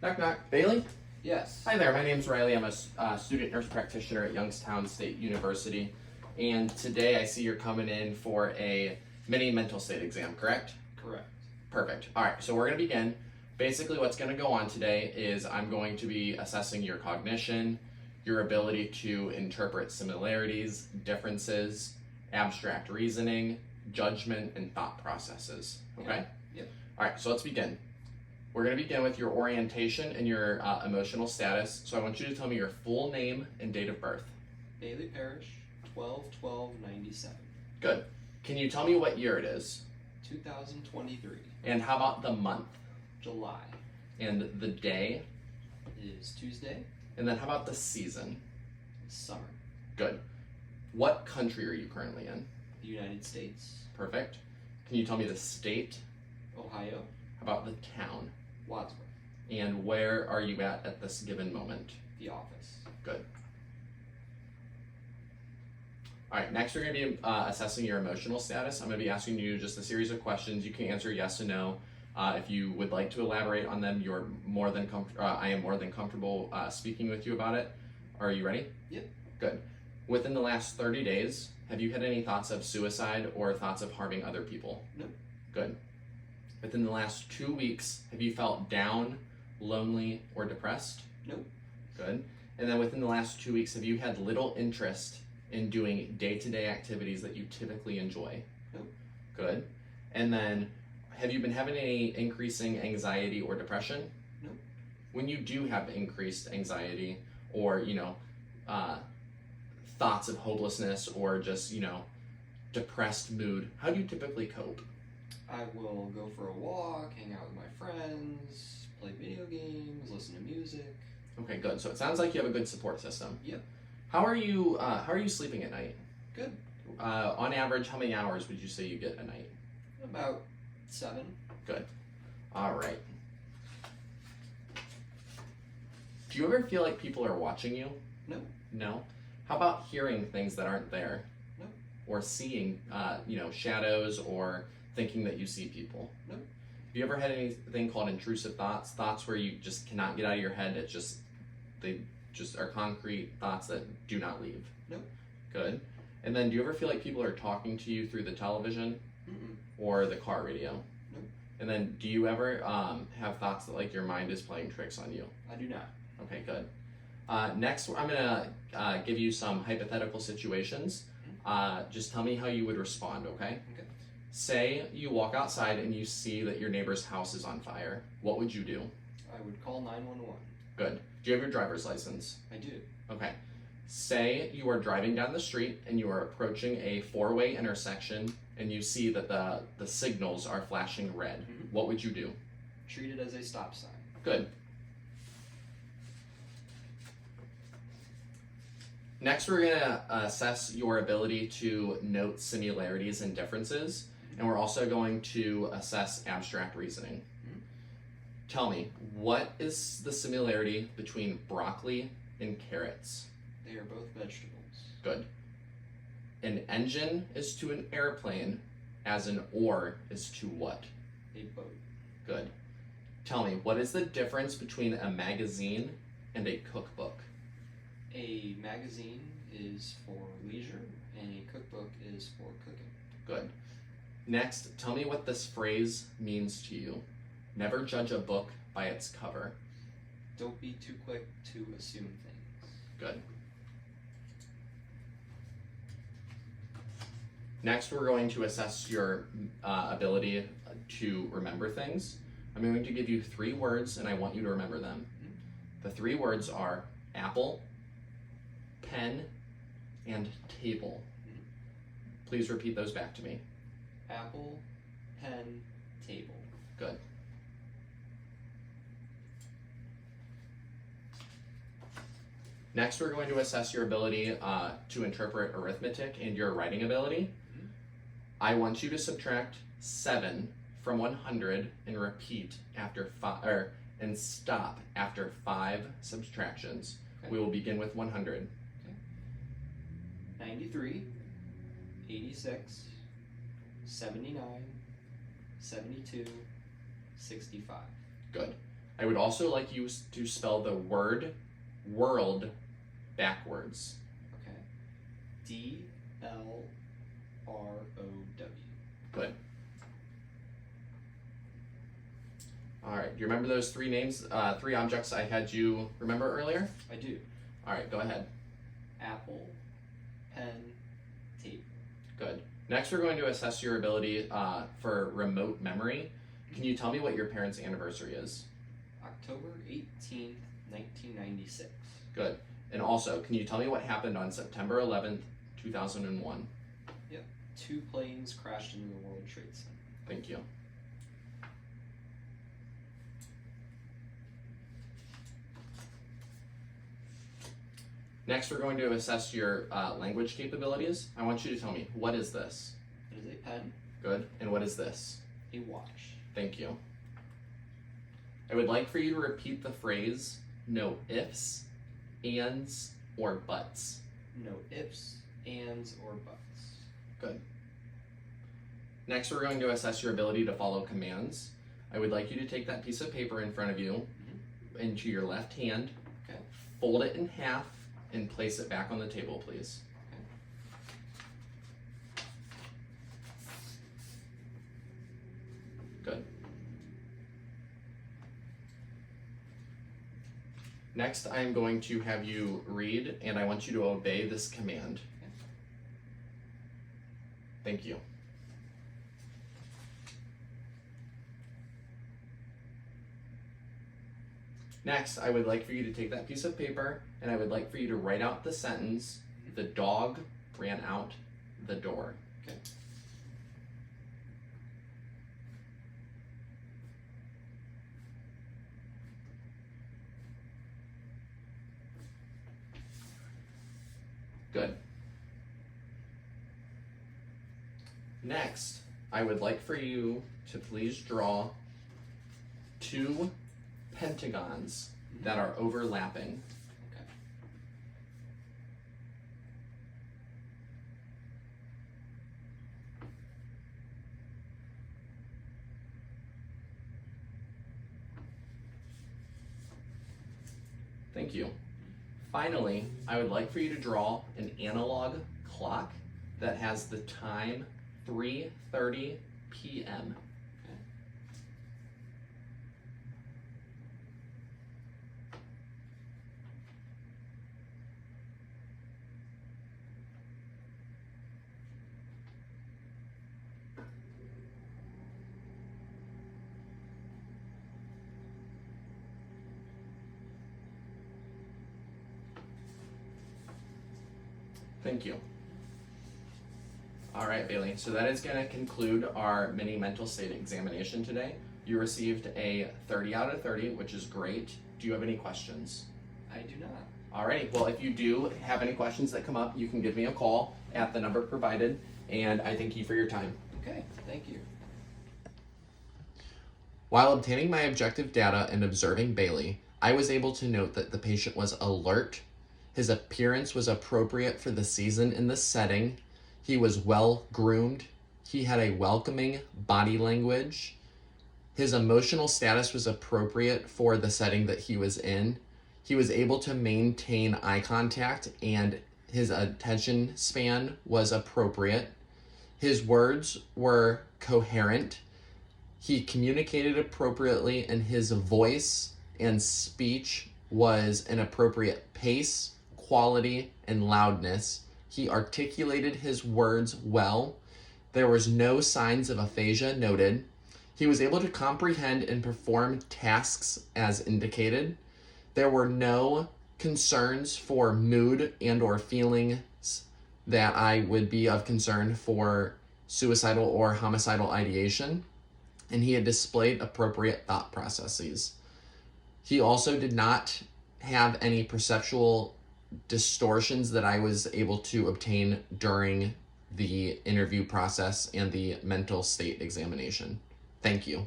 Knock knock. Bailey? Yes. Hi there, my name's Riley. I'm a student nurse practitioner at Youngstown State University. And today I see you're coming in for a mini mental state exam, correct? Correct. Perfect. All right, so we're going to begin. Basically what's going to go on today is I'm going to be assessing your cognition, your ability to interpret similarities, differences, abstract reasoning, judgment, and thought processes. Okay? Yep. All right, so let's begin. We're going to begin with your orientation and your emotional status. So I want you to tell me your full name and date of birth. Bailey Parrish, 12/12/97. Good. Can you tell me what year it is? 2023. And how about the month? July. And the day? Is Tuesday. And then how about the season? Summer. Good. What country are you currently in? The United States. Perfect. Can you tell me the state? Ohio. How about the town? Wadsworth. And where are you at this given moment? The office. Good. All right, next we're going to be assessing your emotional status. I'm going to be asking you just a series of questions. You can answer yes and no. If you would like to elaborate on them, I am more than comfortable speaking with you about it. Are you ready? Yep. Good. Within the last 30 days, have you had any thoughts of suicide or thoughts of harming other people? No. Good. Within the last 2 weeks, have you felt down, lonely, or depressed? No. Good. And then within the last 2 weeks, have you had little interest in doing day-to-day activities that you typically enjoy? No. Good. And then have you been having any increasing anxiety or depression? No. When you do have increased anxiety or, thoughts of hopelessness or just, depressed mood, how do you typically cope? I will go for a walk, hang out with my friends, play video games, listen to music. Okay, good. So it sounds like you have a good support system. Yep. How are you sleeping at night? Good. On average, how many hours would you say you get a night? About 7. Good. All right. Do you ever feel like people are watching you? No. No? How about hearing things that aren't there? No. Or seeing, shadows or thinking that you see people? No. Have you ever had anything called intrusive thoughts? Thoughts where you just cannot get out of your head. They just are concrete thoughts that do not leave? No. Good. And then do you ever feel like people are talking to you through the television? Mm-mm. Or the car radio? No. And then do you ever have thoughts that like your mind is playing tricks on you? I do not. Okay, good. Next, I'm gonna give you some hypothetical situations. Just tell me how you would respond, okay? Okay. Say you walk outside and you see that your neighbor's house is on fire. What would you do? I would call 911. Good. Do you have your driver's license? I do. Okay. Say you are driving down the street and you are approaching a 4-way intersection and you see that the signals are flashing red. Mm-hmm. What would you do? Treat it as a stop sign. Good. Next, we're going to assess your ability to note similarities and differences, and we're also going to assess abstract reasoning. Mm-hmm. Tell me, what is the similarity between broccoli and carrots? They are both vegetables. Good. An engine is to an airplane as an oar is to what? A boat. Good. Tell me, what is the difference between a magazine and a cookbook? A magazine is for leisure, and a cookbook is for cooking. Good. Next, tell me what this phrase means to you. Never judge a book by its cover. Don't be too quick to assume things. Good. Next, we're going to assess your ability to remember things. I'm going to give you 3 words, and I want you to remember them. Mm-hmm. The 3 words are apple, pen, and table. Mm-hmm. Please repeat those back to me. Apple, pen, table. Good. Next, we're going to assess your ability to interpret arithmetic and your writing ability. Mm-hmm. I want you to subtract 7 from 100 and repeat after 5, and stop after 5 subtractions. Okay. We will begin with 100. 93, 86, 79, 72, 65. Good. I would also like you to spell the word world backwards. Okay. DLROW. Good. All right, do you remember those three names, three objects I had you remember earlier? I do. All right, go ahead. Apple, pen, tape. Good. Next, we're going to assess your ability for remote memory. Can you tell me what your parents' anniversary is? October 18th, 1996. Good. And also, can you tell me what happened on September 11th, 2001? Yep. 2 planes crashed into the World Trade Center. Thank you. Next, we're going to assess your language capabilities. I want you to tell me, what is this? It is a pen, Good. And what is this? a watch. Thank you. I would like for you to repeat the phrase, no ifs, ands, or buts. No ifs, ands, or buts. Good. Next, we're going to assess your ability to follow commands. I would like you to take that piece of paper in front of you into your left hand, Okay. fold it in half, and place it back on the table, please. Good. Next, I'm going to have you read, and I want you to obey this command. Thank you. Next, I would like for you to take that piece of paper, and I would like for you to write out the sentence, the dog ran out the door. Okay. Good. Next, I would like for you to please draw 2 pentagons that are overlapping. Okay. Thank you. Finally, I would like for you to draw an analog clock that has the time 3:30 p.m. Thank you. All right, Bailey, so that is going to conclude our mini mental state examination today. You received a 30 out of 30, which is great. Do you have any questions? I do not. All right, well, if you do have any questions that come up, you can give me a call at the number provided, and I thank you for your time. Okay, thank you. While obtaining my objective data and observing Bailey, I was able to note that the patient was alert, his appearance was appropriate for the season in the setting, he was well groomed, he had a welcoming body language, his emotional status was appropriate for the setting that he was in, he was able to maintain eye contact, and his attention span was appropriate, his words were coherent, he communicated appropriately, and his voice and speech was an appropriate pace, quality, and loudness. He articulated his words well. There was no signs of aphasia noted. He was able to comprehend and perform tasks as indicated. There were no concerns for mood and or feelings that I would be of concern for suicidal or homicidal ideation. And he had displayed appropriate thought processes. He also did not have any perceptual distortions that I was able to obtain during the interview process and the mental state examination. Thank you.